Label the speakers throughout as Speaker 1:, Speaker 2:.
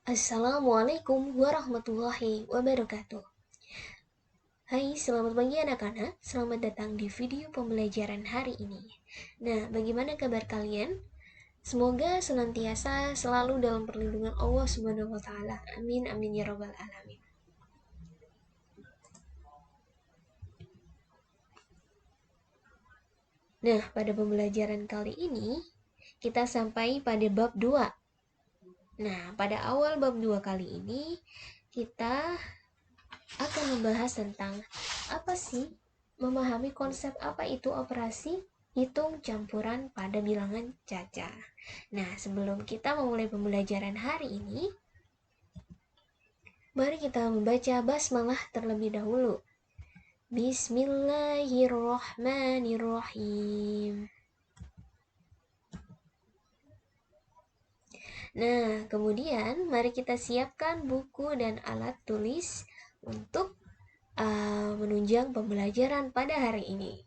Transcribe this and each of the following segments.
Speaker 1: Assalamualaikum warahmatullahi wabarakatuh. Hai, selamat pagi anak-anak. Selamat datang di video pembelajaran hari ini. Nah, bagaimana kabar kalian? Semoga senantiasa selalu dalam perlindungan Allah Subhanahu wa taala. Amin amin ya rabbal alamin. Nah, pada pembelajaran kali ini kita sampai pada bab 2. Nah, pada awal bab 2 kali ini kita akan membahas tentang apa sih, memahami konsep apa itu operasi hitung campuran pada bilangan caca. Nah, sebelum kita memulai pembelajaran hari ini, mari kita membaca basmalah terlebih dahulu. Bismillahirrohmanirrohim. Nah, kemudian mari kita siapkan buku dan alat tulis untuk menunjang pembelajaran pada hari ini.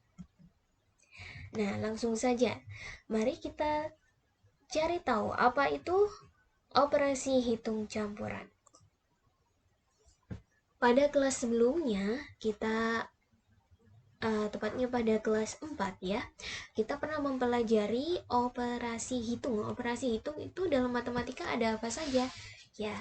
Speaker 1: Nah, langsung saja. Mari kita cari tahu apa itu operasi hitung campuran. Pada kelas sebelumnya, kita tepatnya pada kelas 4 ya, kita pernah mempelajari operasi hitung. Operasi hitung itu dalam matematika ada apa saja? Ya,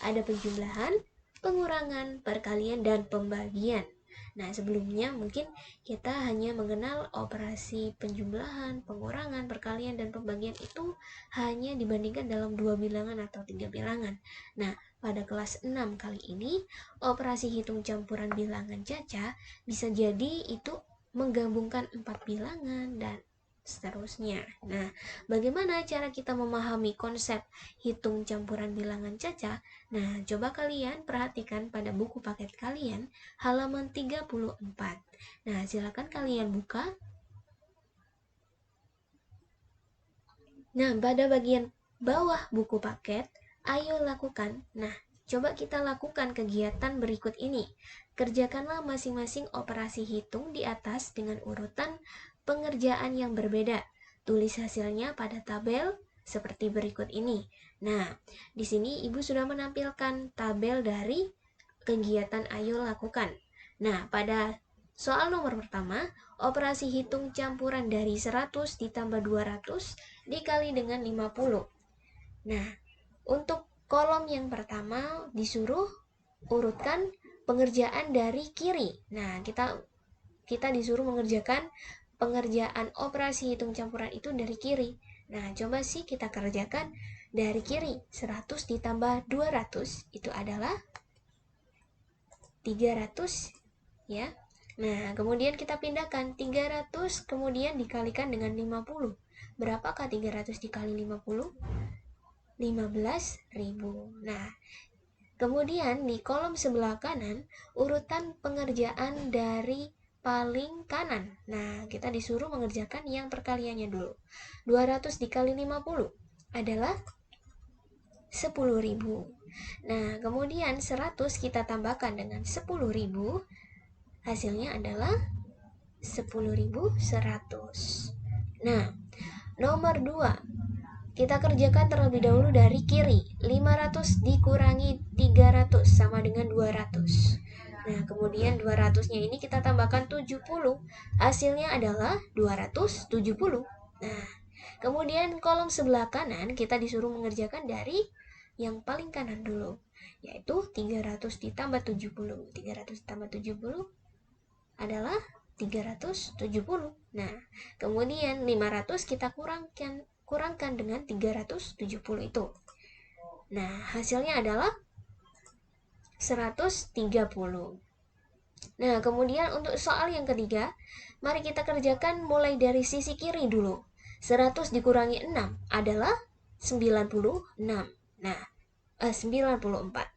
Speaker 1: ada penjumlahan, pengurangan, perkalian, dan pembagian. Nah, sebelumnya mungkin kita hanya mengenal operasi penjumlahan, pengurangan, perkalian, dan pembagian itu hanya dibandingkan dalam 2 bilangan atau 3 bilangan. Nah, pada kelas 6 kali ini, operasi hitung campuran bilangan caca bisa jadi itu menggabungkan 4 bilangan dan seterusnya. Nah, bagaimana cara kita memahami konsep hitung campuran bilangan caca? Nah, coba kalian perhatikan pada buku paket kalian halaman 34. Nah, silakan kalian buka. Nah, pada bagian bawah buku paket, ayo lakukan. Nah, coba kita lakukan kegiatan berikut ini. Kerjakanlah masing-masing operasi hitung di atas dengan urutan pengerjaan yang berbeda. Tulis hasilnya pada tabel seperti berikut ini. Nah, di sini Ibu sudah menampilkan tabel dari kegiatan ayo lakukan. Nah, pada soal nomor pertama, operasi hitung campuran dari 100 ditambah 200 dikali dengan 50. Nah, untuk kolom yang pertama disuruh urutkan pengerjaan dari kiri. Nah, kita disuruh mengerjakan pengerjaan operasi hitung campuran itu dari kiri. Nah, coba sih kita kerjakan dari kiri. 100 ditambah 200 itu adalah 300 ya. Nah, kemudian kita pindahkan 300 kemudian dikalikan dengan 50. Berapakah 300 dikali 50? 15.000. Nah, kemudian di kolom sebelah kanan urutan pengerjaan dari paling kanan. Nah, kita disuruh mengerjakan yang perkaliannya dulu. 200 dikali 50 adalah 10.000. Nah, kemudian 100 kita tambahkan dengan 10.000, hasilnya adalah 10.100. Nah, nomor 2, kita kerjakan terlebih dahulu dari kiri. 500 dikurangi 300 sama dengan 200. Nah, kemudian 200-nya ini kita tambahkan 70. Hasilnya adalah 270. Nah, kemudian kolom sebelah kanan kita disuruh mengerjakan dari yang paling kanan dulu, yaitu 300 ditambah 70. 300 ditambah 70 adalah 370. Nah, kemudian 500 kita kurangkan dengan 370 itu. Nah, hasilnya adalah 130. Nah, kemudian untuk soal yang ketiga, mari kita kerjakan mulai dari sisi kiri dulu. 100 dikurangi 6 adalah 96. Nah, 94.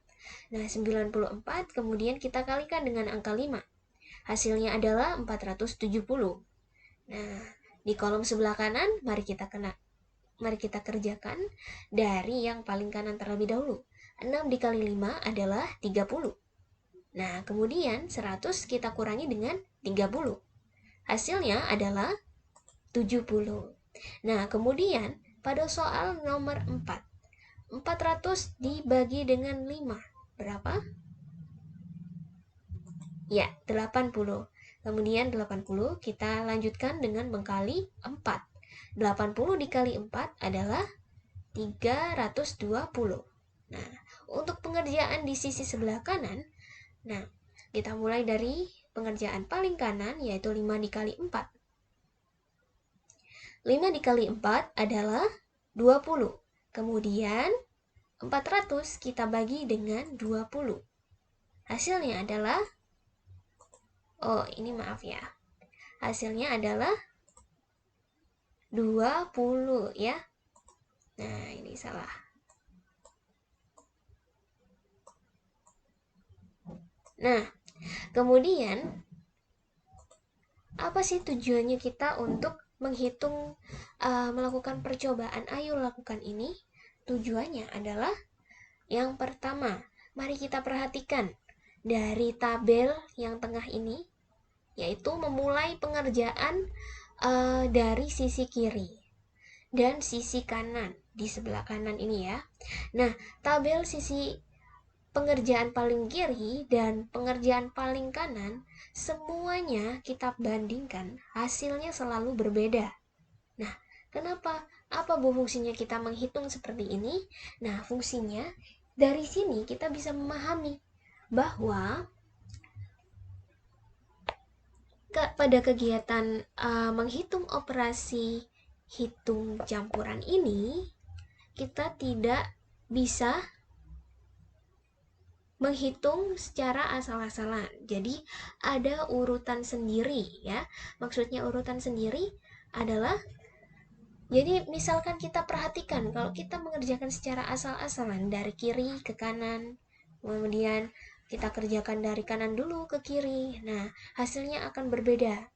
Speaker 1: Nah, 94 kemudian kita kalikan dengan angka 5. Hasilnya adalah 470. Nah, di kolom sebelah kanan mari kita kerjakan dari yang paling kanan terlebih dahulu. 6 dikali 5 adalah 30. Nah, kemudian 100 kita kurangi dengan 30. Hasilnya adalah 70. Nah, kemudian pada soal nomor 4, 400 dibagi dengan 5. Berapa? Ya, 80. Kemudian 80 kita lanjutkan dengan mengkali 4. 80 dikali 4 adalah 320. Nah, untuk pengerjaan di sisi sebelah kanan, nah, kita mulai dari pengerjaan paling kanan, yaitu 5 dikali 4. 5 dikali 4 adalah 20. Kemudian 400 kita bagi dengan 20. Hasilnya adalah, ini maaf ya. Hasilnya adalah 20 ya. Nah, ini salah. Nah, kemudian apa sih tujuannya kita untuk menghitung, melakukan percobaan? Ayo lakukan ini. Tujuannya adalah yang pertama, mari kita perhatikan dari tabel yang tengah ini, yaitu memulai pengerjaan dari sisi kiri dan sisi kanan di sebelah kanan ini ya. Nah, tabel sisi pengerjaan paling kiri dan pengerjaan paling kanan, semuanya kita bandingkan, hasilnya selalu berbeda. Nah, kenapa? Apa fungsinya kita menghitung seperti ini? Nah, fungsinya dari sini kita bisa memahami bahwa pada kegiatan menghitung operasi hitung campuran ini, kita tidak bisa menghitung secara asal-asalan. Jadi ada urutan sendiri ya. Maksudnya urutan sendiri adalah, jadi misalkan kita perhatikan kalau kita mengerjakan secara asal-asalan dari kiri ke kanan, kemudian kita kerjakan dari kanan dulu ke kiri, nah hasilnya akan berbeda.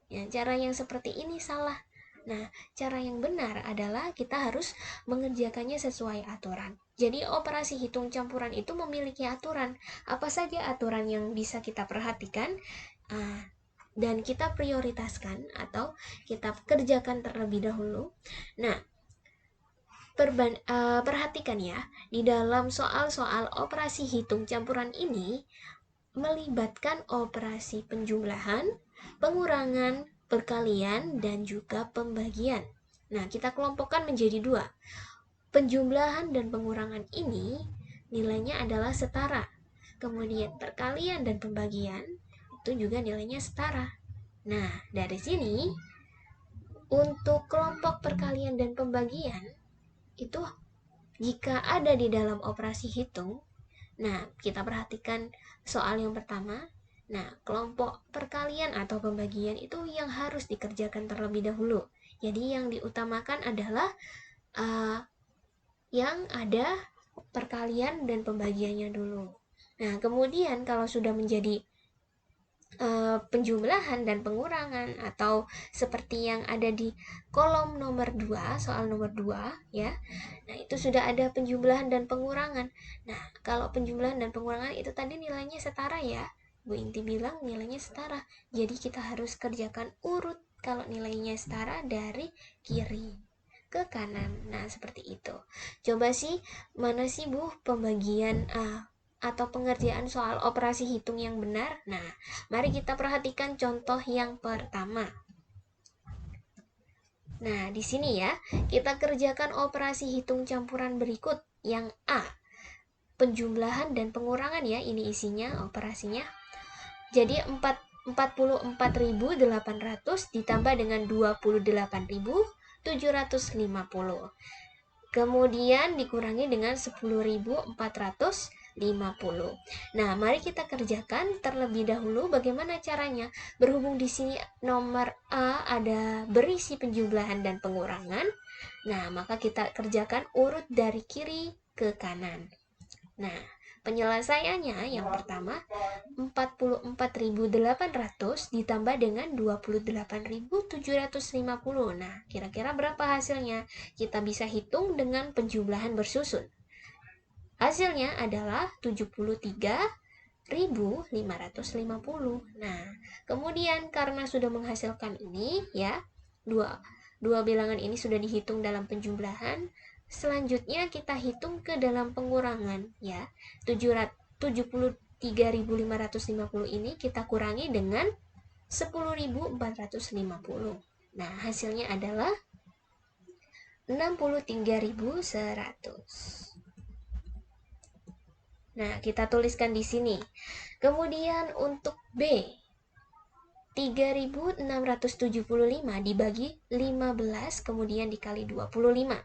Speaker 1: Ya, cara yang seperti ini salah. Nah, cara yang benar adalah kita harus mengerjakannya sesuai aturan. Jadi operasi hitung campuran itu memiliki aturan. Apa saja aturan yang bisa kita perhatikan dan kita prioritaskan atau kita kerjakan terlebih dahulu. Nah, perhatikan ya, di dalam soal-soal operasi hitung campuran ini melibatkan operasi penjumlahan, pengurangan, perkalian, dan juga pembagian. Nah, kita kelompokkan menjadi dua. Penjumlahan dan pengurangan ini nilainya adalah setara. Kemudian perkalian dan pembagian itu juga nilainya setara. Nah, dari sini untuk kelompok perkalian dan pembagian itu jika ada di dalam operasi hitung, nah kita perhatikan soal yang pertama. Nah, kelompok perkalian atau pembagian itu yang harus dikerjakan terlebih dahulu. Jadi yang diutamakan adalah yang ada perkalian dan pembagiannya dulu. Nah, kemudian kalau sudah menjadi penjumlahan dan pengurangan atau seperti yang ada di kolom nomor 2, soal nomor 2 ya. Nah, itu sudah ada penjumlahan dan pengurangan. Nah, kalau penjumlahan dan pengurangan itu tadi nilainya setara ya. Bu Inti bilang nilainya setara. Jadi kita harus kerjakan urut kalau nilainya setara dari kiri ke kanan. Nah, seperti itu. Coba sih mana sih Bu pembagian atau pengerjaan soal operasi hitung yang benar. Nah, mari kita perhatikan contoh yang pertama. Nah, di sini ya, kita kerjakan operasi hitung campuran berikut. Yang A, penjumlahan dan pengurangan ya, ini isinya operasinya. Jadi 44.800 ditambah dengan 28.750. Kemudian dikurangi dengan 10.450. Nah, mari kita kerjakan terlebih dahulu bagaimana caranya. Berhubung di sini nomor A ada berisi penjumlahan dan pengurangan, nah maka kita kerjakan urut dari kiri ke kanan. Nah, penyelesaiannya yang pertama 44.800 ditambah dengan 28.750. Nah, kira-kira berapa hasilnya? Kita bisa hitung dengan penjumlahan bersusun. Hasilnya adalah 73.550. Nah, kemudian karena sudah menghasilkan ini ya, dua bilangan ini sudah dihitung dalam penjumlahan, selanjutnya kita hitung ke dalam pengurangan ya. 73.550 ini kita kurangi dengan 10.450. Nah, hasilnya adalah 63.100. Nah, kita tuliskan di sini. Kemudian untuk B, 3.675 dibagi 15 kemudian dikali 25.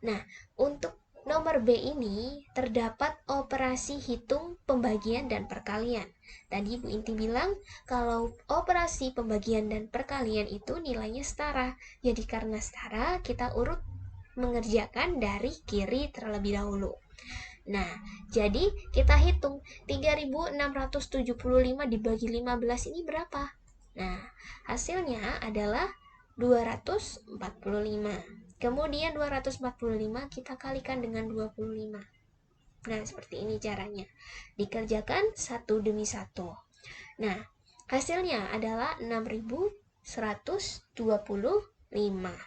Speaker 1: Nah, untuk nomor B ini terdapat operasi hitung pembagian dan perkalian. Tadi Bu Inti bilang kalau operasi pembagian dan perkalian itu nilainya setara. Jadi karena setara, kita urut mengerjakan dari kiri terlebih dahulu. Nah, jadi kita hitung 3.675 dibagi 15 ini berapa? Nah, hasilnya adalah 245. Kemudian 245 kita kalikan dengan 25. Nah, seperti ini caranya. Dikerjakan satu demi satu. Nah, hasilnya adalah 6.125.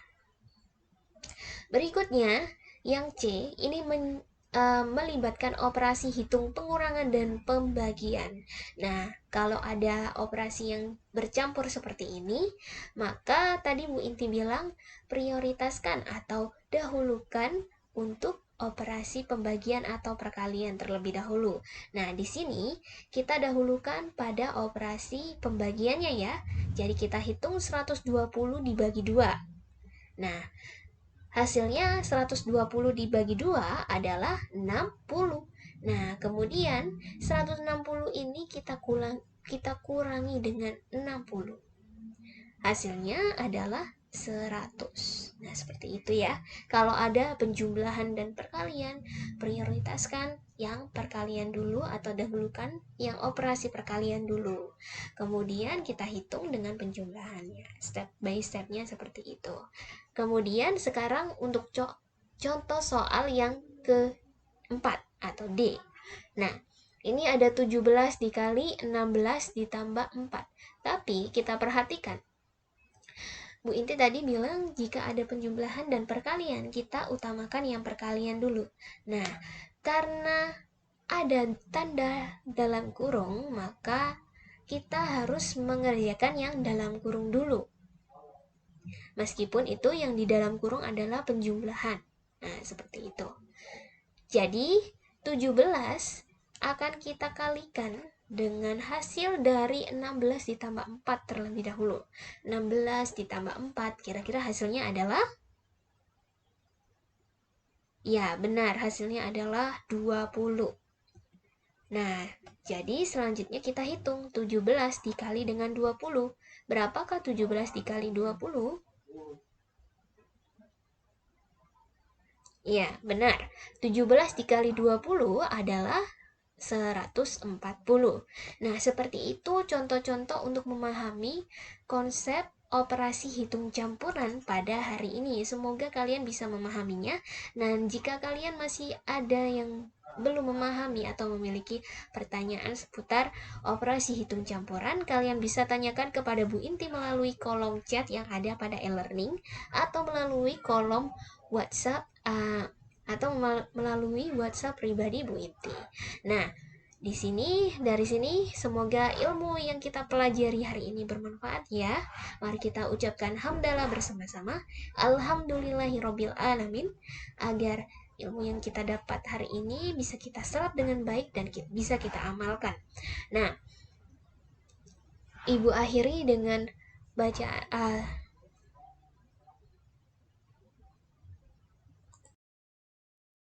Speaker 1: Berikutnya, yang C ini melibatkan operasi hitung pengurangan dan pembagian. Nah, kalau ada operasi yang bercampur seperti ini, maka tadi Bu Inti bilang prioritaskan atau dahulukan untuk operasi pembagian atau perkalian terlebih dahulu. Nah, di sini kita dahulukan pada operasi pembagiannya ya. Jadi kita hitung 120 dibagi 2. Nah, hasilnya 120 dibagi 2 adalah 60. Nah, kemudian 160 ini kita kurangi dengan 60. Hasilnya adalah 100. Nah, seperti itu ya. Kalau ada penjumlahan dan perkalian, prioritaskan yang perkalian dulu atau dahulukan yang operasi perkalian dulu. Kemudian kita hitung dengan penjumlahannya. Step by stepnya seperti itu. Kemudian sekarang untuk contoh soal yang keempat atau D. Nah, ini ada 17 dikali 16 ditambah 4. Tapi kita perhatikan, Bu Inti tadi bilang jika ada penjumlahan dan perkalian, kita utamakan yang perkalian dulu. Nah, karena ada tanda dalam kurung, maka kita harus mengerjakan yang dalam kurung dulu. Meskipun itu yang di dalam kurung adalah penjumlahan. Nah, seperti itu. Jadi, 17 akan kita kalikan dengan hasil dari 16 ditambah 4 terlebih dahulu. 16 ditambah 4, kira-kira hasilnya adalah? Ya, benar, hasilnya adalah 20. Nah, jadi selanjutnya kita hitung 17 dikali dengan 20. Berapakah 17 dikali 20? Ya, benar. 17 dikali 20 adalah 140. Nah, seperti itu contoh-contoh untuk memahami konsep operasi hitung campuran pada hari ini. Semoga kalian bisa memahaminya. Dan jika kalian masih ada yang belum memahami atau memiliki pertanyaan seputar operasi hitung campuran, kalian bisa tanyakan kepada Bu Inti melalui kolom chat yang ada pada e-learning atau melalui kolom WhatsApp atau melalui WhatsApp pribadi Bu Inti. Nah, dari sini semoga ilmu yang kita pelajari hari ini bermanfaat ya. Mari kita ucapkan hamdalah bersama-sama. Alhamdulillahirabbil alamin, agar ilmu yang kita dapat hari ini bisa kita serap dengan baik dan bisa kita amalkan. Nah, Ibu akhiri dengan